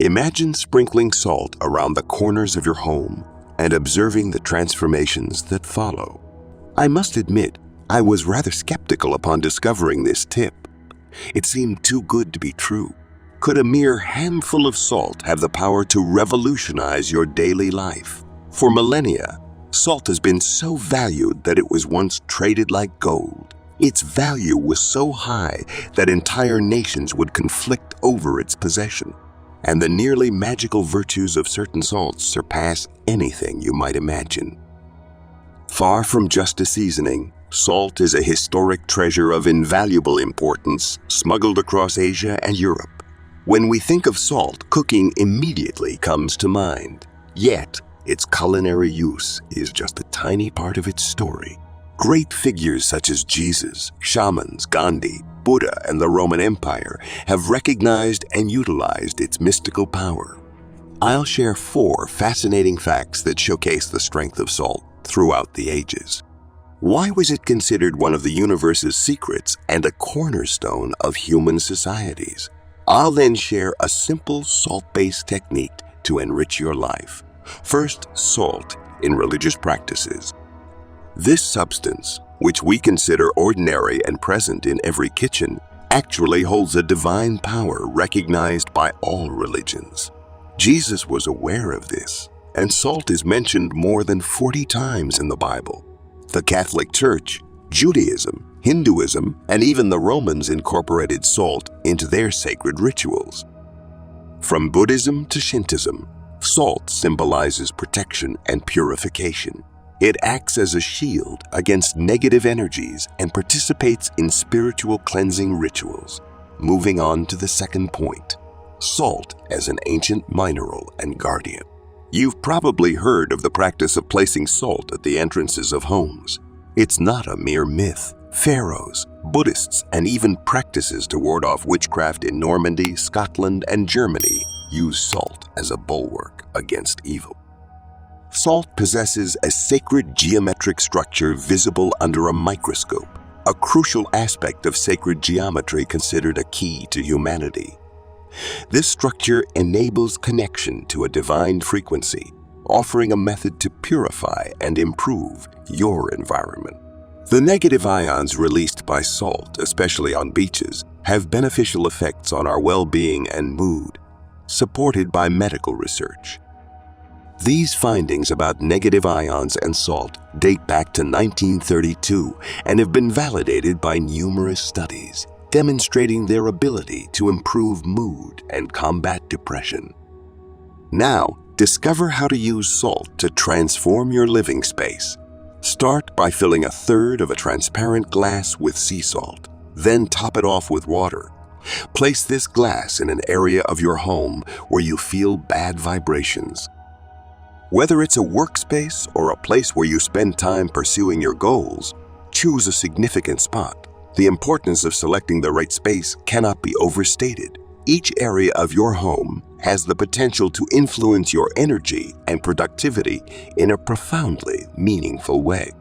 Imagine sprinkling salt around the corners of your home and observing the transformations that follow. I must admit, I was rather skeptical upon discovering this tip. It seemed too good to be true. Could a mere handful of salt have the power to revolutionize your daily life? For millennia, salt has been so valued that it was once traded like gold. Its value was so high that entire nations would conflict over its possession. And the nearly magical virtues of certain salts surpass anything you might imagine. Far from just a seasoning, salt is a historic treasure of invaluable importance, smuggled across Asia and Europe. When we think of salt, cooking immediately comes to mind. Yet, its culinary use is just a tiny part of its story. Great figures such as Jesus, shamans, Gandhi, Buddha, and the Roman Empire have recognized and utilized its mystical power. I'll share 4 fascinating facts that showcase the strength of salt throughout the ages. Why was it considered one of the universe's secrets and a cornerstone of human societies? I'll then share a simple salt-based technique to enrich your life. First, salt in religious practices. This substance, which we consider ordinary and present in every kitchen, actually holds a divine power recognized by all religions. Jesus was aware of this, and salt is mentioned more than 40 times in the Bible. The Catholic Church, Judaism, Hinduism, and even the Romans incorporated salt into their sacred rituals. From Buddhism to Shintoism, salt symbolizes protection and purification. It acts as a shield against negative energies and participates in spiritual cleansing rituals. Moving on to the second point, salt as an ancient mineral and guardian. You've probably heard of the practice of placing salt at the entrances of homes. It's not a mere myth. Pharaohs, Buddhists, and even practices to ward off witchcraft in Normandy, Scotland, and Germany use salt as a bulwark against evil. Salt possesses a sacred geometric structure visible under a microscope, a crucial aspect of sacred geometry considered a key to humanity. This structure enables connection to a divine frequency, offering a method to purify and improve your environment. The negative ions released by salt, especially on beaches, have beneficial effects on our well-being and mood, supported by medical research. These findings about negative ions and salt date back to 1932 and have been validated by numerous studies, demonstrating their ability to improve mood and combat depression. Now, discover how to use salt to transform your living space. Start by filling 1/3 of a transparent glass with sea salt, then top it off with water. Place this glass in an area of your home where you feel bad vibrations. Whether it's a workspace or a place where you spend time pursuing your goals, choose a significant spot. The importance of selecting the right space cannot be overstated. Each area of your home has the potential to influence your energy and productivity in a profoundly meaningful way.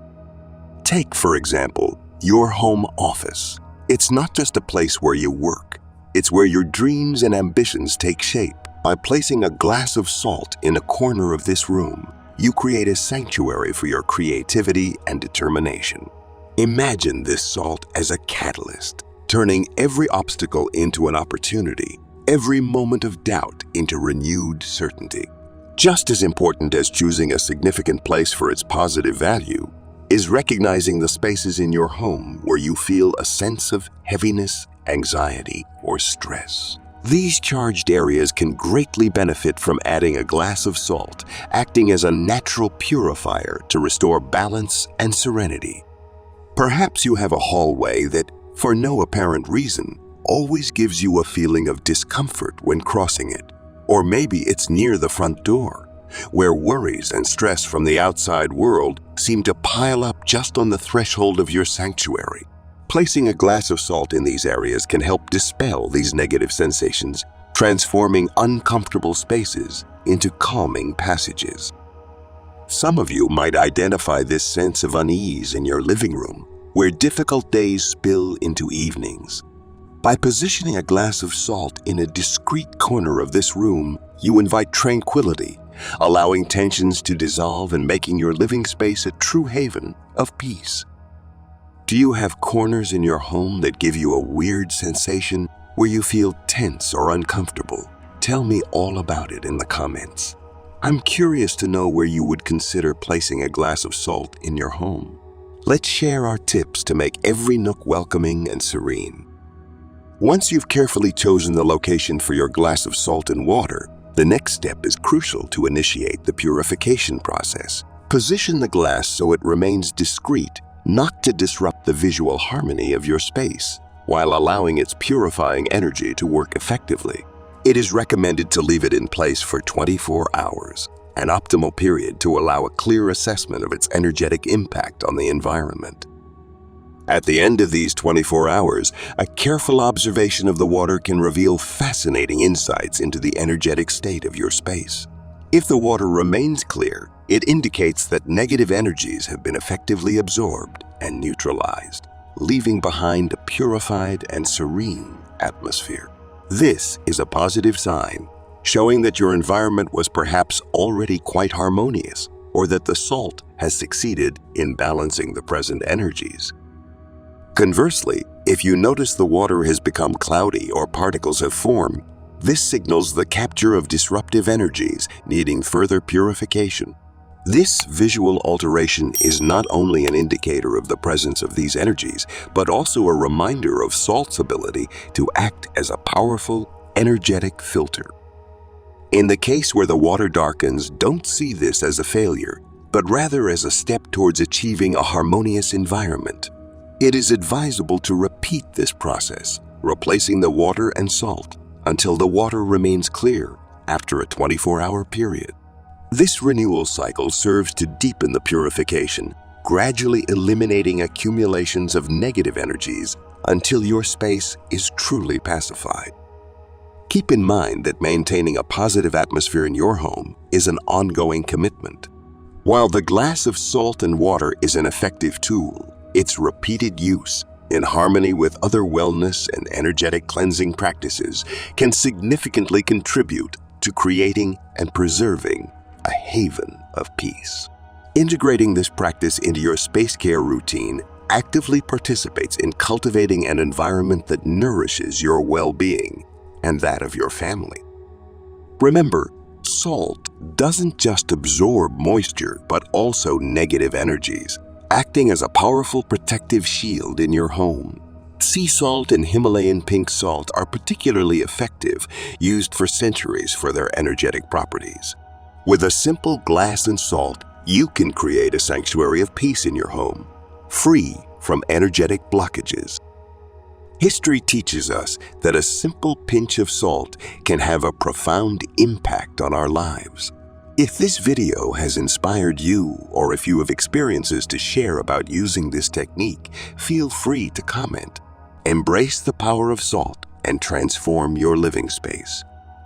Take, for example, your home office. It's not just a place where you work. It's where your dreams and ambitions take shape. By placing a glass of salt in a corner of this room, you create a sanctuary for your creativity and determination. Imagine this salt as a catalyst, turning every obstacle into an opportunity, every moment of doubt into renewed certainty. Just as important as choosing a significant place for its positive value is recognizing the spaces in your home where you feel a sense of heaviness, anxiety, or stress. These charged areas can greatly benefit from adding a glass of salt, acting as a natural purifier to restore balance and serenity. Perhaps you have a hallway that, for no apparent reason, always gives you a feeling of discomfort when crossing it. Or maybe it's near the front door, where worries and stress from the outside world seem to pile up just on the threshold of your sanctuary. Placing a glass of salt in these areas can help dispel these negative sensations, transforming uncomfortable spaces into calming passages. Some of you might identify this sense of unease in your living room, where difficult days spill into evenings. By positioning a glass of salt in a discreet corner of this room, You invite tranquility, allowing tensions to dissolve and making your living space a true haven of peace. Do you have corners in your home that give you a weird sensation where you feel tense or uncomfortable? Tell me all about it in the comments. I'm curious to know where you would consider placing a glass of salt in your home. Let's share our tips to make every nook welcoming and serene. Once you've carefully chosen the location for your glass of salt and water, the next step is crucial to initiate the purification process. Position the glass so it remains discreet, not to disrupt the visual harmony of your space, while allowing its purifying energy to work effectively. It is recommended to leave it in place for 24 hours, an optimal period to allow a clear assessment of its energetic impact on the environment. At the end of these 24 hours, a careful observation of the water can reveal fascinating insights into the energetic state of your space. If the water remains clear, it indicates that negative energies have been effectively absorbed and neutralized, leaving behind a purified and serene atmosphere. This is a positive sign, showing that your environment was perhaps already quite harmonious, or that the salt has succeeded in balancing the present energies. Conversely, if you notice the water has become cloudy or particles have formed, this signals the capture of disruptive energies needing further purification. This visual alteration is not only an indicator of the presence of these energies, but also a reminder of salt's ability to act as a powerful, energetic filter. In the case where the water darkens, don't see this as a failure, but rather as a step towards achieving a harmonious environment. It is advisable to repeat this process, replacing the water and salt until the water remains clear after a 24-hour period. This renewal cycle serves to deepen the purification, gradually eliminating accumulations of negative energies until your space is truly pacified. Keep in mind that maintaining a positive atmosphere in your home is an ongoing commitment. While the glass of salt and water is an effective tool, its repeated use, in harmony with other wellness and energetic cleansing practices, can significantly contribute to creating and preserving a haven of peace. Integrating this practice into your space care routine actively participates in cultivating an environment that nourishes your well-being and that of your family. Remember, salt doesn't just absorb moisture, but also negative energies, acting as a powerful protective shield in your home. Sea salt and Himalayan pink salt are particularly effective, used for centuries for their energetic properties. With a simple glass and salt, you can create a sanctuary of peace in your home, free from energetic blockages. History teaches us that a simple pinch of salt can have a profound impact on our lives. If this video has inspired you, or if you have experiences to share about using this technique, feel free to comment. Embrace the power of salt and transform your living space.